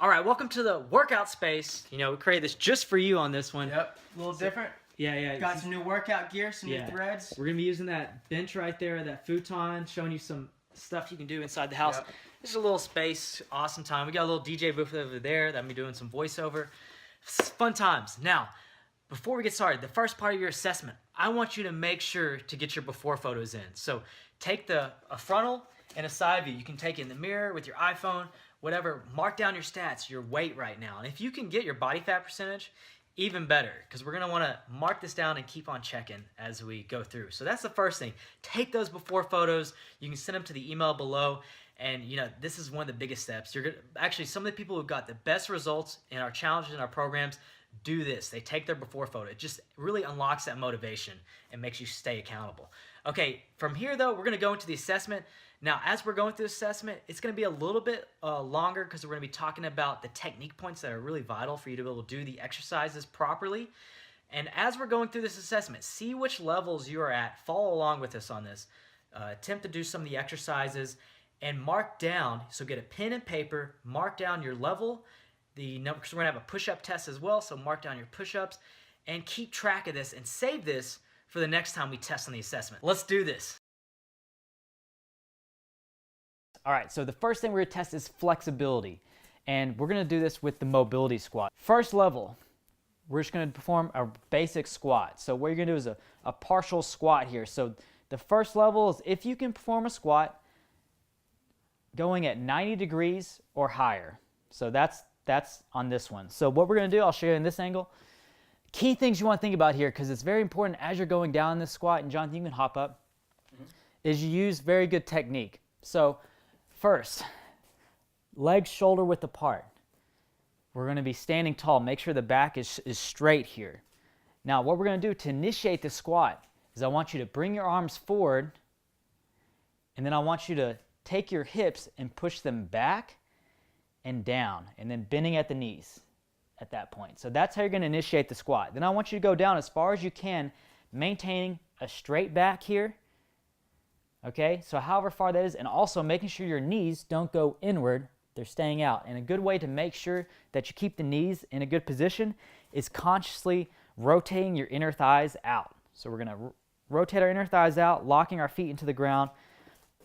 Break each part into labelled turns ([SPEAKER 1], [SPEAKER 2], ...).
[SPEAKER 1] All right, welcome to the workout space. You know, we created this just for you on this one.
[SPEAKER 2] Yep, a little different.
[SPEAKER 1] Yeah.
[SPEAKER 2] Got some new workout gear, some new threads.
[SPEAKER 1] We're going to be using that bench right there, that futon, showing you some stuff you can do inside the house.
[SPEAKER 2] Yep.
[SPEAKER 1] This is a little space, awesome time. We got a little DJ booth over there that I'm doing some voiceover. Fun times. Now, before we get started, the first part of your assessment, I want you to make sure to get your before photos in. So take a frontal and a side view. You can take it in the mirror with your iPhone, whatever. Mark down your stats, your weight right now. And if you can get your body fat percentage, even better, because we're going to want to mark this down and keep on checking as we go through. So that's the first thing. Take those before photos. You can send them to the email below. And, you know, this is one of the biggest steps. Actually, some of the people who got the best results in our challenges and our programs do this. They take their before photo. It just really unlocks that motivation and makes you stay accountable. Okay, from here, though, we're going to go into the assessment. Now, as we're going through the assessment, it's going to be a little bit longer because we're going to be talking about the technique points that are really vital for you to be able to do the exercises properly. And as we're going through this assessment, see which levels you are at. Follow along with us on this. Attempt to do some of the exercises and mark down. So get a pen and paper, mark down your level, the number, because we're going to have a push-up test as well. So mark down your push-ups and keep track of this and save this for the next time we test on the assessment. Let's do this. All right, so the first thing we're gonna test is flexibility. And we're gonna do this with the mobility squat. First level, we're just gonna perform a basic squat. So what you're gonna do is a partial squat here. So the first level is if you can perform a squat going at 90 degrees or higher. So that's on this one. So what we're gonna do, I'll show you in this angle. Key things you wanna think about here, because it's very important as you're going down this squat, and Jonathan, you can hop up, is you use very good technique. So first, legs shoulder width apart. We're going to be standing tall. Make sure the back is straight here. Now, what we're going to do to initiate the squat is I want you to bring your arms forward, and then I want you to take your hips and push them back and down, and then bending at the knees at that point. So that's how you're going to initiate the squat. Then I want you to go down as far as you can, maintaining a straight back here. Okay, so however far that is, and also making sure your knees don't go inward, they're staying out. And a good way to make sure that you keep the knees in a good position is consciously rotating your inner thighs out. So we're going to rotate our inner thighs out, locking our feet into the ground,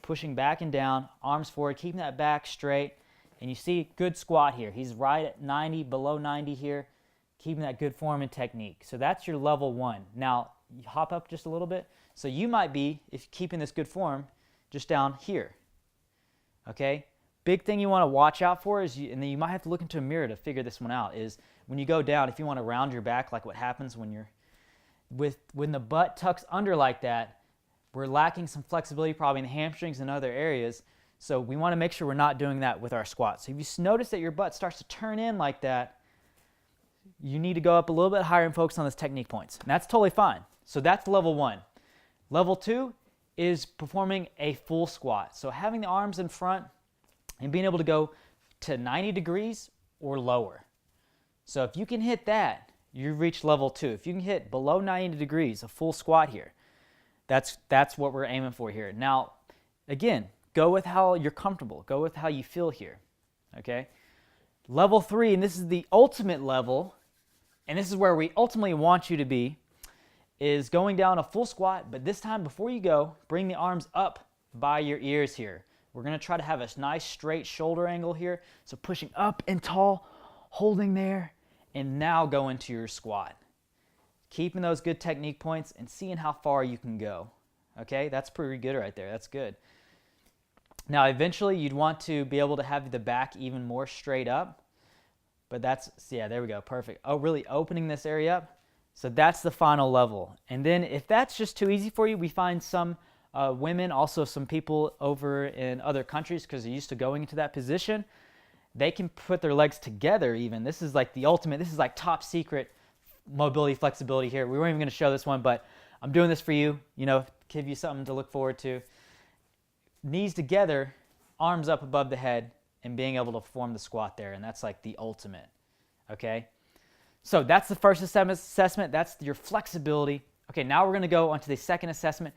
[SPEAKER 1] pushing back and down, arms forward, keeping that back straight. And you see, good squat here. He's right at 90, below 90 here, keeping that good form and technique. So that's your level one. Now, you hop up just a little bit. So you might be, if keeping this good form, just down here. Okay? Big thing you want to watch out for is, and then you might have to look into a mirror to figure this one out, is when you go down, if you want to round your back, like what happens when when the butt tucks under like that, we're lacking some flexibility probably in the hamstrings and other areas. So we want to make sure we're not doing that with our squat. So if you notice that your butt starts to turn in like that, you need to go up a little bit higher and focus on those technique points. And that's totally fine. So that's level one. Level two is performing a full squat. So having the arms in front and being able to go to 90 degrees or lower. So if you can hit that, you've reached level two. If you can hit below 90 degrees, a full squat here, that's what we're aiming for here. Now, again, go with how you're comfortable. Go with how you feel here, okay? Level three, and this is the ultimate level, and this is where we ultimately want you to be, is going down a full squat, but this time before you go, bring the arms up by your ears here. We're going to try to have a nice straight shoulder angle here. So pushing up and tall, holding there, and now go into your squat. Keeping those good technique points and seeing how far you can go. Okay, that's pretty good right there. That's good. Now eventually you'd want to be able to have the back even more straight up, but yeah, there we go, perfect. Oh, really opening this area up. So that's the final level. And then if that's just too easy for you, we find some women, also some people over in other countries, because they're used to going into that position, they can put their legs together even. This is like the ultimate, this is like top secret mobility flexibility here. We weren't even going to show this one, but I'm doing this for you, you know, give you something to look forward to. Knees together, arms up above the head, and being able to perform the squat there. And that's like the ultimate, okay? So that's the first assessment. That's your flexibility. Okay, now we're going to go on to the second assessment.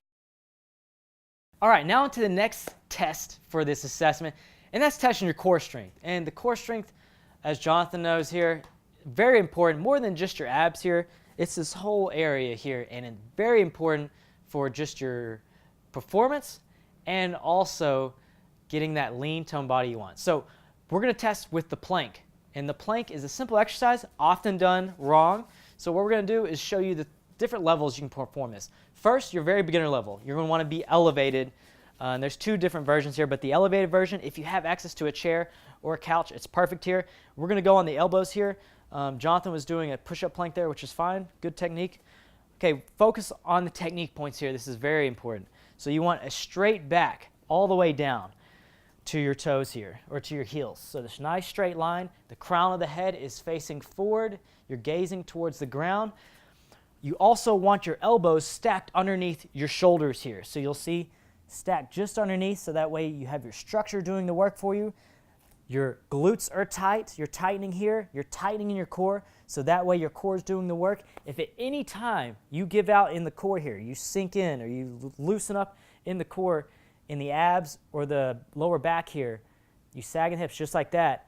[SPEAKER 1] All right, now onto the next test for this assessment, and that's testing your core strength. And the core strength as Jonathan knows here, very important, more than just your abs here. It's this whole area here, and it's very important for just your performance and also getting that lean tone body you want. So we're going to test with the plank. And the plank is a simple exercise, often done wrong. So what we're going to do is show you the different levels you can perform this. First, your very beginner level. You're going to want to be elevated. And there's two different versions here, but the elevated version, if you have access to a chair or a couch, it's perfect here. We're going to go on the elbows here. Jonathan was doing a push-up plank there, which is fine. Good technique. Okay, focus on the technique points here. This is very important. So you want a straight back all the way down to your toes here, or to your heels. So this nice straight line. The crown of the head is facing forward. You're gazing towards the ground. You also want your elbows stacked underneath your shoulders here. So you'll see stacked just underneath, so that way you have your structure doing the work for you. Your glutes are tight. You're tightening here. You're tightening in your core, so that way your core is doing the work. If at any time you give out in the core here, you sink in or you loosen up in the core, in the abs or the lower back here, you sag in hips just like that,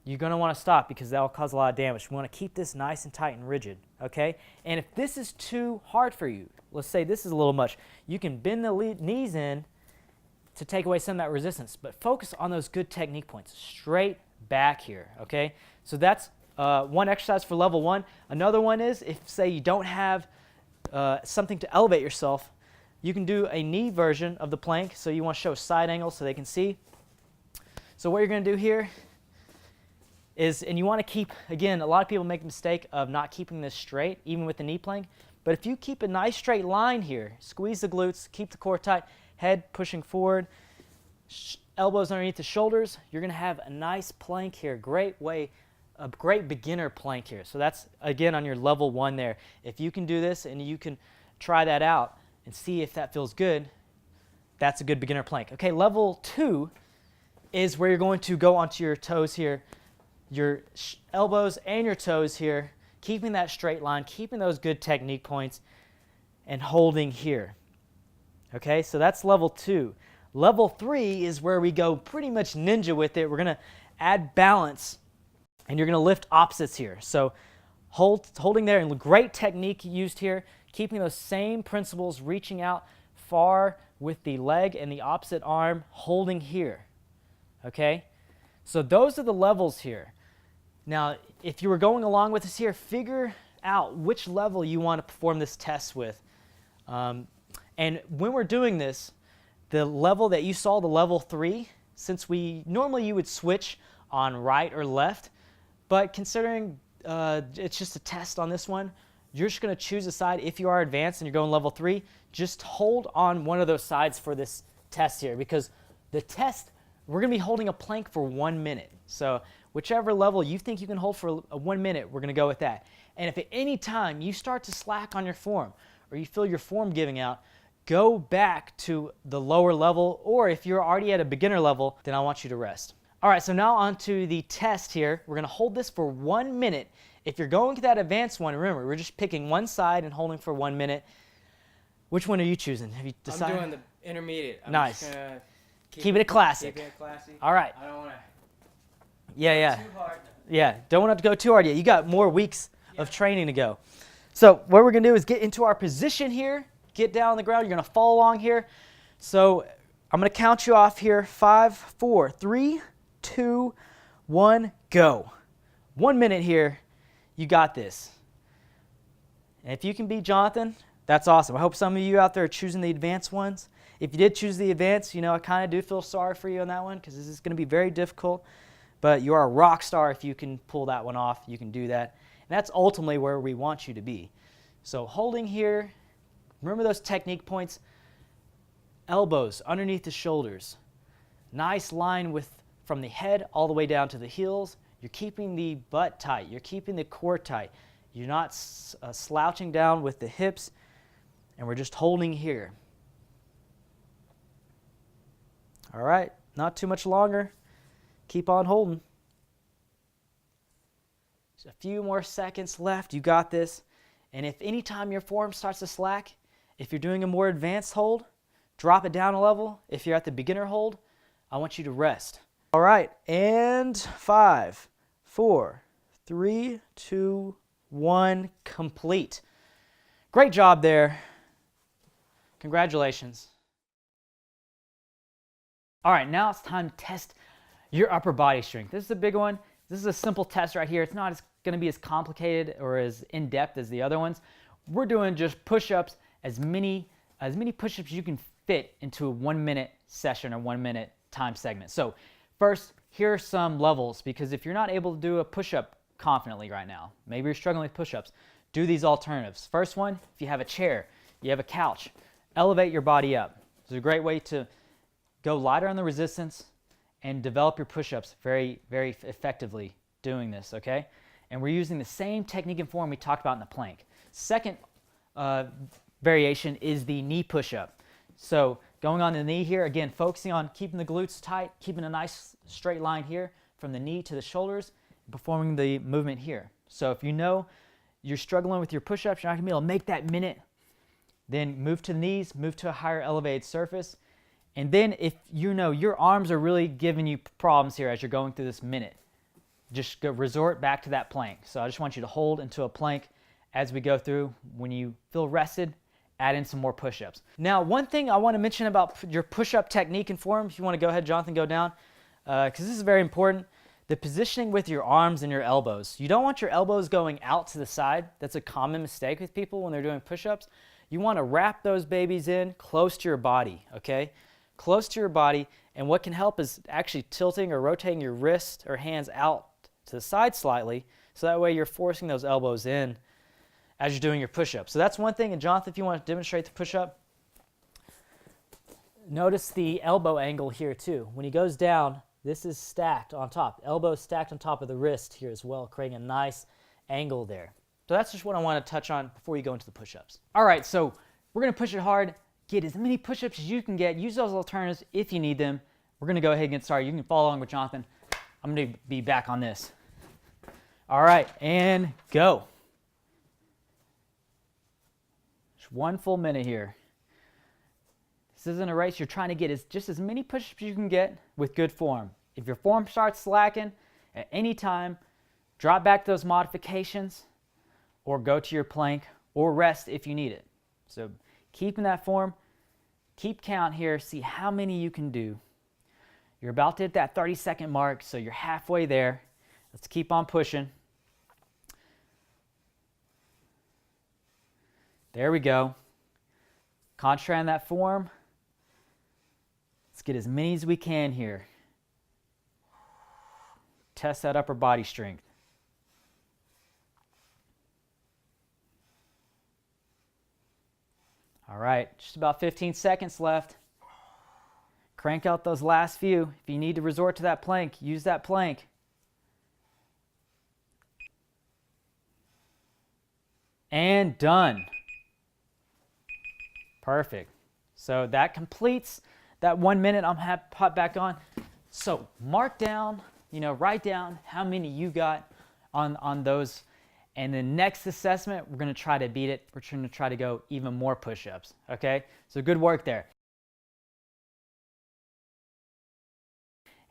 [SPEAKER 1] you're going to want to stop because that will cause a lot of damage. We want to keep this nice and tight and rigid, okay? And if this is too hard for you, let's say this is a little much, you can bend the knees in to take away some of that resistance, but focus on those good technique points. Straight back here, okay? So that's one exercise for level 1. Another one is if, say, you don't have something to elevate yourself, you can do a knee version of the plank. So you want to show side angle so they can see. So what you're going to do here is, and you want to keep, again, a lot of people make the mistake of not keeping this straight, even with the knee plank. But if you keep a nice straight line here, squeeze the glutes, keep the core tight, head pushing forward, elbows underneath the shoulders, you're going to have a nice plank here. Great way, a great beginner plank here. So that's, again, on your level 1 there. If you can do this and you can try that out and see if that feels good, that's a good beginner plank. Okay, level 2 is where you're going to go onto your toes here, your elbows and your toes here, keeping that straight line, keeping those good technique points, and holding here. Okay, so that's level 2. Level 3 is where we go pretty much ninja with it. We're going to add balance, and you're going to lift opposites here. So holding there, and great technique used here, keeping those same principles, reaching out far with the leg and the opposite arm, holding here. Okay, so those are the levels here. Now, if you were going along with us here, figure out which level you want to perform this test with. And when we're doing this, the level that you saw, the level 3, since normally you would switch on right or left, but considering it's just a test on this one, you're just going to choose a side. If you are advanced and you're going level 3, just hold on one of those sides for this test here, because the test, we're going to be holding a plank for 1 minute. So whichever level you think you can hold for 1 minute, we're going to go with that. And if at any time you start to slack on your form or you feel your form giving out, go back to the lower level, or if you're already at a beginner level, then I want you to rest. All right, so now on to the test here. We're going to hold this for 1 minute. If you're going to that advanced one, remember, we're just picking one side and holding for 1 minute. Which one are you choosing? Have you decided?
[SPEAKER 2] I'm doing the intermediate. I'm
[SPEAKER 1] nice.
[SPEAKER 2] Just gonna
[SPEAKER 1] keep it classic.
[SPEAKER 2] Keep it classy.
[SPEAKER 1] All right.
[SPEAKER 2] I don't want to
[SPEAKER 1] Yeah.
[SPEAKER 2] too hard.
[SPEAKER 1] Yeah, don't want to go too hard yet. You got more weeks of training to go. So what we're going to do is get into our position here. Get down on the ground. You're going to follow along here. So I'm going to count you off here. 5, 4, 3, 2, 1, go. 1 minute here. You got this. And if you can beat Jonathan, that's awesome. I hope some of you out there are choosing the advanced ones. If you did choose the advanced, I kind of do feel sorry for you on that one because this is going to be very difficult. But you are a rock star if you can pull that one off. You can do that. And that's ultimately where we want you to be. So holding here, remember those technique points. Elbows underneath the shoulders. Nice line from the head all the way down to the heels. You're keeping the butt tight. You're keeping the core tight. You're not slouching down with the hips. And we're just holding here. All right, not too much longer. Keep on holding. Just a few more seconds left. You got this. And if any time your form starts to slack, if you're doing a more advanced hold, drop it down a level. If you're at the beginner hold, I want you to rest. All right, and 5, 4, 3, 2, 1, complete. Great job there. Congratulations. All right, now it's time to test your upper body strength. This is a big one. This is a simple test right here. It's not going to be as complicated or as in-depth as the other ones. We're doing just push-ups, as many push-ups you can fit into a 1-minute session or 1-minute time segment. So first, here are some levels, because if you're not able to do a push-up confidently right now, maybe you're struggling with push-ups, do these alternatives. First one, if you have a chair, you have a couch, elevate your body up. It's a great way to go lighter on the resistance and develop your push-ups very, very effectively doing this, okay? And we're using the same technique and form we talked about in the plank. Second variation is the knee push-up. So going on the knee here, again, focusing on keeping the glutes tight, keeping a nice straight line here from the knee to the shoulders, and performing the movement here. So if you know you're struggling with your push-ups, you're not going to be able to make that minute, then move to the knees, move to a higher elevated surface. And then if you know your arms are really giving you problems here as you're going through this minute, just resort back to that plank. So I just want you to hold into a plank as we go through. When you feel rested, add in some more push-ups. Now, one thing I want to mention about your push-up technique and form, if you want to go ahead, Jonathan, go down, because this is very important, the positioning with your arms and your elbows. You don't want your elbows going out to the side. That's a common mistake with people when they're doing push-ups. You want to wrap those babies in close to your body, okay? Close to your body, and what can help is actually tilting or rotating your wrist or hands out to the side slightly, so that way you're forcing those elbows in as you're doing your push-up. So that's one thing. And Jonathan, if you want to demonstrate the push-up, notice the elbow angle here too. When he goes down, this is stacked on top. Elbow stacked on top of the wrist here as well, creating a nice angle there. So that's just what I want to touch on before you go into the push-ups. All right, so we're going to push it hard. Get as many push-ups as you can get. Use those alternatives if you need them. We're going to go ahead and get started. You can follow along with Jonathan. I'm going to be back on this. All right, and go. Just one full minute here. This isn't a race. You're trying to get just as many push-ups as you can get with good form. If your form starts slacking at any time, drop back to those modifications or go to your plank or rest if you need it. So keeping that form, keep count here, see how many you can do. You're about to hit that 30-second mark, so you're halfway there. Let's keep on pushing. There we go. Concentrate on that form. Let's get as many as we can here. Test that upper body strength. All right, just about 15 seconds left. Crank out those last few. If you need to resort to that plank, use that plank. And done. Perfect. So that completes that 1 minute. I'm happy to pop back on. So mark down, write down how many you got on those. And the next assessment, we're going to try to beat it. We're trying to try to go even more push-ups, okay? So good work there.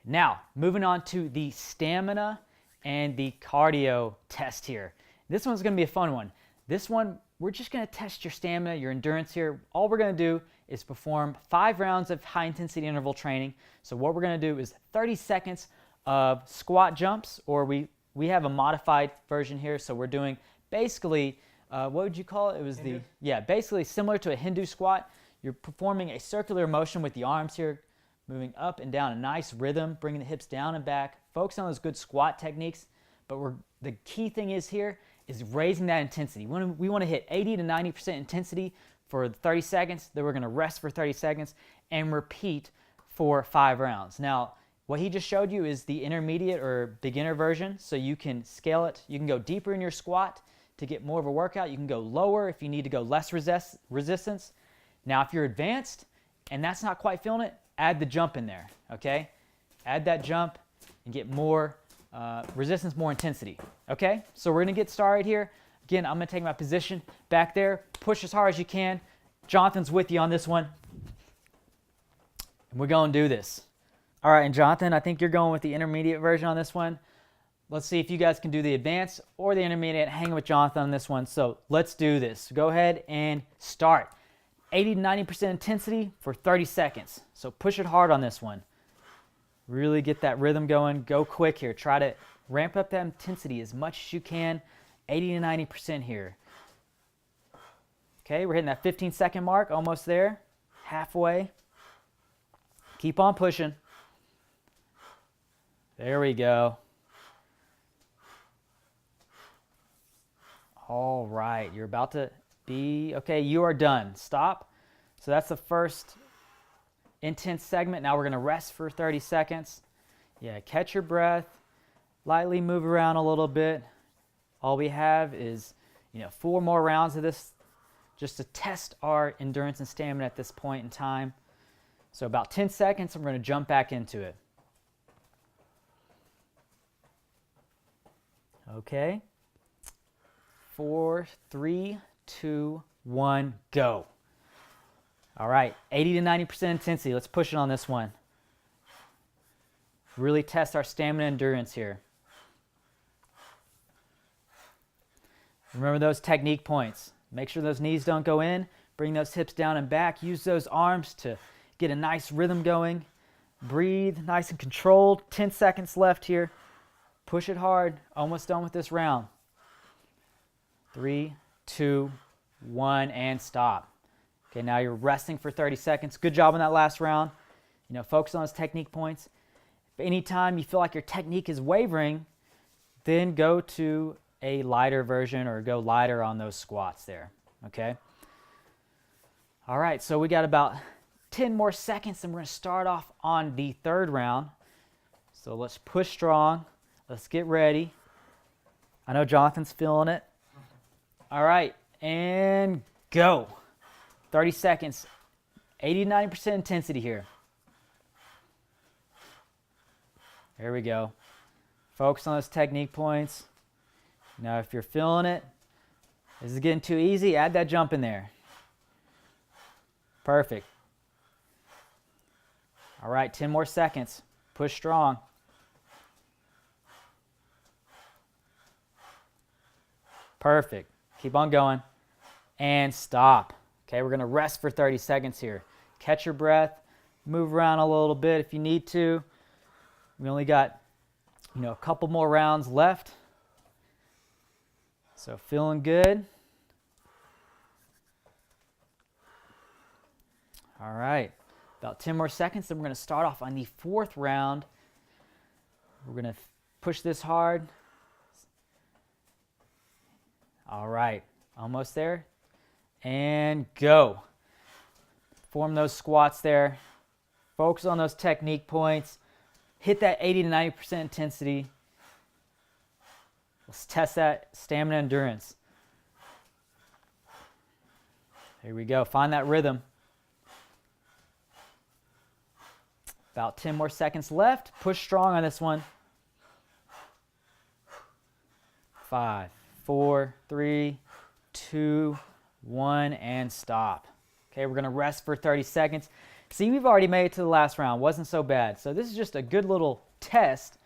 [SPEAKER 1] Now, moving on to the stamina and the cardio test here. This one's going to be a fun one. This one, we're just going to test your stamina, your endurance here. All we're going to do is perform 5 rounds of high-intensity interval training. So what we're going to do is 30 seconds of squat jumps, or we have a modified version here. So we're doing basically, what would you call it? It was Hindu? Basically similar to a Hindu squat. You're performing a circular motion with the arms here, moving up and down, a nice rhythm, bringing the hips down and back. Focus on those good squat techniques. But the key thing is here is raising that intensity. We want to hit 80 to 90% intensity for 30 seconds. Then we're going to rest for 30 seconds and repeat for 5 rounds. Now, what he just showed you is the intermediate or beginner version, so you can scale it. You can go deeper in your squat to get more of a workout. You can go lower if you need to go less resistance. Now, if you're advanced and that's not quite feeling it, add the jump in there, okay? Add that jump and get more resistance, more intensity, okay? So we're gonna get started here. Again, I'm gonna take my position back there. Push as hard as you can. Jonathan's with you on this one. And we're gonna do this. All right, and Jonathan, I think you're going with the intermediate version on this one. Let's see if you guys can do the advanced or the intermediate. Hang with Jonathan on this one. So let's do this. Go ahead and start. 80 to 90% intensity for 30 seconds. So push it hard on this one. Really get that rhythm going. Go quick here. Try to ramp up that intensity as much as you can. 80 to 90% here. Okay, we're hitting that 15-second mark. Almost there. Halfway. Keep on pushing. There we go. All right, you're about to be, okay, you are done. Stop. So that's the first intense segment. Now we're going to rest for 30 seconds. Yeah, catch your breath. Lightly move around a little bit. All we have is, 4 more rounds of this just to test our endurance and stamina at this point in time. So about 10 seconds, and we're going to jump back into it. Okay. 4, 3, 2, 1, go. All right, 80 to 90% intensity. Let's push it on this one. Really test our stamina and endurance here. Remember those technique points. Make sure those knees don't go in. Bring those hips down and back. Use those arms to get a nice rhythm going. Breathe nice and controlled. 10 seconds left here. Push it hard. Almost done with this round. 3, 2, 1, and stop. Okay, now you're resting for 30 seconds. Good job on that last round. Focus on those technique points. If anytime you feel like your technique is wavering, then go to a lighter version or go lighter on those squats there, okay? All right, so we got about 10 more seconds and we're gonna start off on the third round. So let's push strong. Let's get ready. I know Jonathan's feeling it. All right, and go. 30 seconds, 80 to 90% intensity here. There we go. Focus on those technique points. Now, if you're feeling it, this is getting too easy, add that jump in there. Perfect. All right, 10 more seconds. Push strong. Perfect. Keep on going. And stop. Okay, we're going to rest for 30 seconds here. Catch your breath. Move around a little bit if you need to. We only got, a couple more rounds left. So feeling good. All right. About 10 more seconds, then we're going to start off on the fourth round. We're going to push this hard. All right. Almost there. And go. Form those squats there. Focus on those technique points. Hit that 80 to 90% intensity. Let's test that stamina endurance. Here we go. Find that rhythm. About 10 more seconds left. Push strong on this one. 5, 4, 3, 2, 1, and stop. Okay, we're going to rest for 30 seconds. See, we've already made it to the last round. Wasn't so bad. So this is just a good little test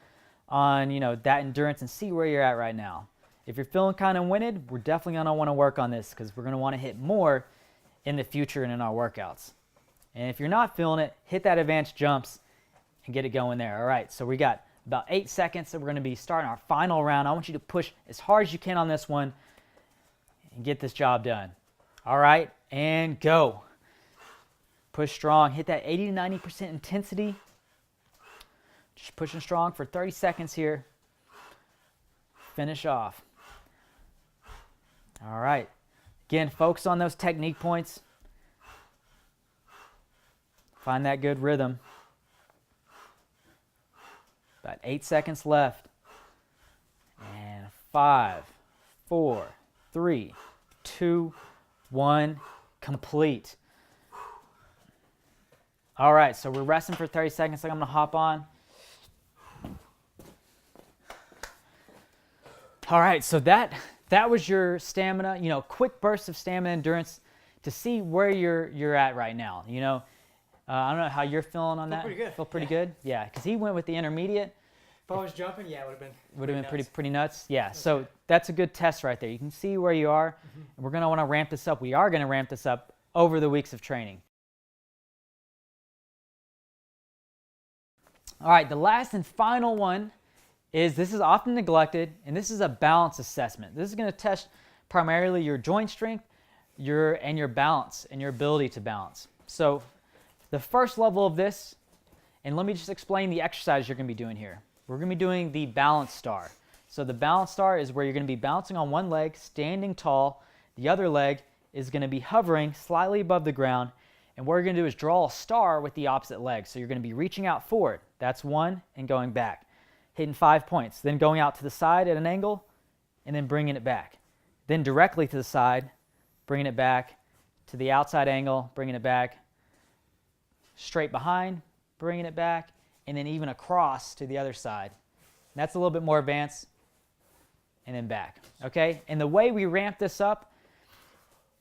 [SPEAKER 1] on, that endurance and see where you're at right now. If you're feeling kind of winded, we're definitely going to want to work on this because we're going to want to hit more in the future and in our workouts. And if you're not feeling it, hit that advanced jumps and get it going there. All right, so we got about 8 seconds, so we're going to be starting our final round. I want you to push as hard as you can on this one and get this job done. All right, and go. Push strong. Hit that 80 to 90% intensity. Just pushing strong for 30 seconds here. Finish off. All right. Again, focus on those technique points. Find that good rhythm. About 8 seconds left. And 5, 4, 3, 2, 1, complete. All right, so we're resting for 30 seconds. So I'm going to hop on. All right, so that was your stamina, quick burst of stamina endurance to see where you're at right now. I don't know how you're feeling on that.
[SPEAKER 2] Pretty good.
[SPEAKER 1] Feel pretty good? Yeah, because he went with the intermediate.
[SPEAKER 3] If I was jumping, yeah, it would have been.
[SPEAKER 1] Would have been
[SPEAKER 3] nuts.
[SPEAKER 1] pretty nuts. Yeah.
[SPEAKER 3] That's
[SPEAKER 1] So
[SPEAKER 3] good.
[SPEAKER 1] that's a good test right there. You can see where you are, and we're gonna want to ramp this up. We are gonna ramp this up over the weeks of training. All right, the last and final one is, this is often neglected, and this is a balance assessment. This is going to test primarily your joint strength, your balance and your ability to balance. So the first level of this, and let me just explain the exercise you're going to be doing here. We're going to be doing the balance star. So the balance star is where you're going to be balancing on one leg, standing tall. The other leg is going to be hovering slightly above the ground. And what we're going to do is draw a star with the opposite leg. So you're going to be reaching out forward. That's one, and going back. Hitting 5 points. Then going out to the side at an angle, and then bringing it back. Then directly to the side, bringing it back. To the outside angle, bringing it back. Straight behind, bringing it back. And then even across to the other side. And that's a little bit more advanced. And then back. Okay? And the way we ramp this up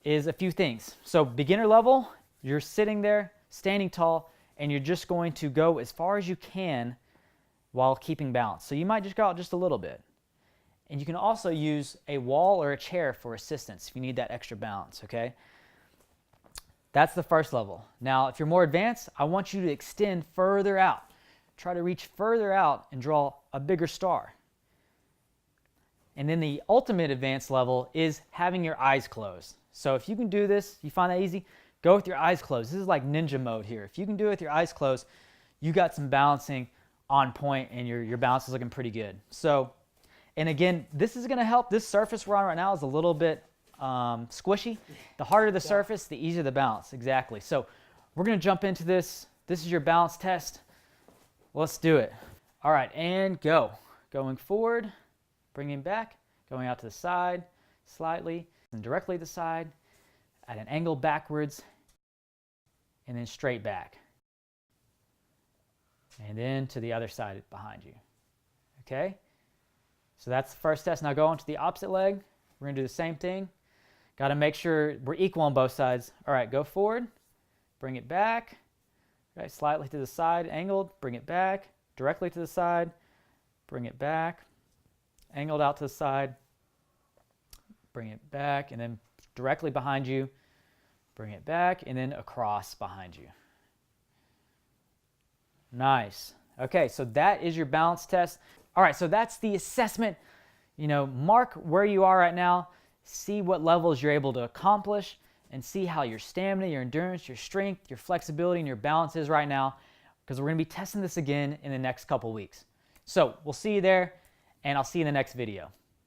[SPEAKER 1] is a few things. So beginner level, you're sitting there, standing tall, and you're just going to go as far as you can while keeping balance. So you might just go out just a little bit. And you can also use a wall or a chair for assistance if you need that extra balance, okay? That's the first level. Now, if you're more advanced, I want you to extend further out. Try to reach further out and draw a bigger star. And then the ultimate advanced level is having your eyes closed. So if you can do this, you find that easy, go with your eyes closed. This is like ninja mode here. If you can do it with your eyes closed, you got some balancing on point, and your balance is looking pretty good. So, and again, this is going to help. This surface we're on right now is a little bit squishy. The harder the surface, the easier the balance. Exactly. So we're going to jump into this. This is your balance test. Let's do it. All right, and go. Going forward, bringing back, going out to the side slightly, and directly to the side, at an angle backwards, and then straight back. And then to the other side behind you. Okay? So that's the first test. Now go on to the opposite leg. We're going to do the same thing. Got to make sure we're equal on both sides. All right, go forward. Bring it back. Right, slightly to the side, angled. Bring it back. Directly to the side. Bring it back. Angled out to the side. Bring it back. And then directly behind you. Bring it back. And then across behind you. Nice. Okay, so that is your balance test. All right, so that's the assessment. You know, mark where you are right now, see what levels you're able to accomplish, and see how your stamina, your endurance, your strength, your flexibility, and your balance is right now, because we're going to be testing this again in the next couple weeks. So we'll see you there, and I'll see you in the next video.